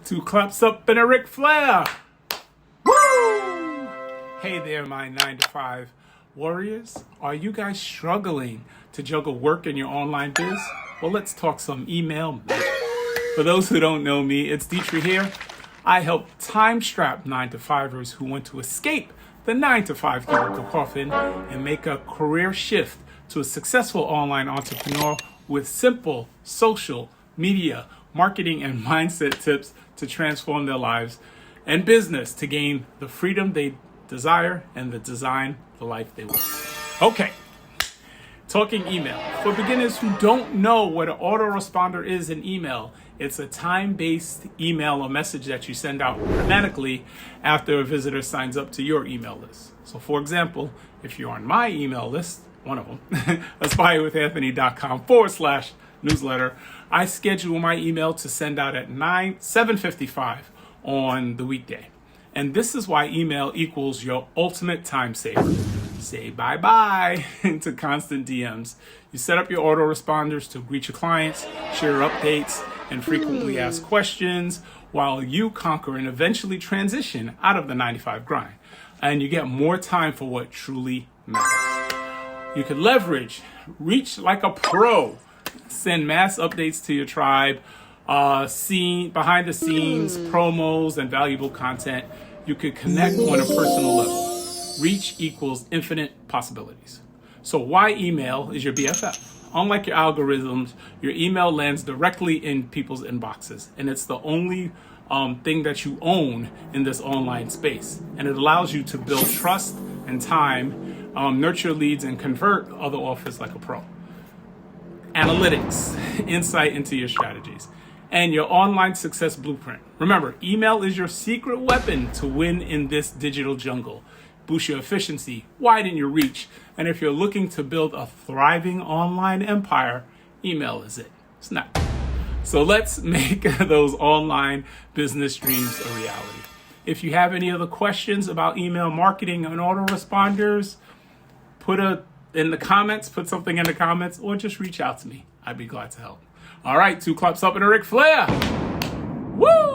Two claps up and a Ric Flair. Woo! Hey there, my 9 to 5 warriors. Are you guys struggling to juggle work and your online biz? Well, let's talk some email magic. For those who don't know me, it's Detry here. I help time-strapped 9 to 5ers who want to escape the 9 to 5 cubicle coffin and make a career shift to a successful online entrepreneur with simple social media marketing and mindset tips to transform their lives and business to gain the freedom they desire and the life they want. Okay, talking email. For beginners who don't know what an autoresponder is in email, it's a time-based email or message that you send out automatically after a visitor signs up to your email list. So for example, if you're on my email list, one of them, aspirewithanthony.com/newsletter, I schedule my email to send out at 7:55 on the weekday. And this is why email equals your ultimate time saver. Say bye-bye to constant DMs. You set up your autoresponders to greet your clients, share updates, and frequently ask questions while you conquer and eventually transition out of the 95 grind. And you get more time for what truly matters. You can reach like a pro, send mass updates to your tribe, behind the scenes, promos, and valuable content. You could connect on a personal level. Reach equals infinite possibilities. So why email is your BFF? Unlike your algorithms, your email lands directly in people's inboxes, and it's the only thing that you own in this online space. And it allows you to build trust and time, nurture leads, and convert other offers like a pro. Analytics, insight into your strategies, and your online success blueprint. Remember, email is your secret weapon to win in this digital jungle. Boost your efficiency, widen your reach, and if you're looking to build a thriving online empire, email is it. It's not. So let's make those online business dreams a reality. If you have any other questions about email marketing and autoresponders, put something in the comments, or just reach out to me. I'd be glad to help. All right, two claps up and a Ric Flair. Woo!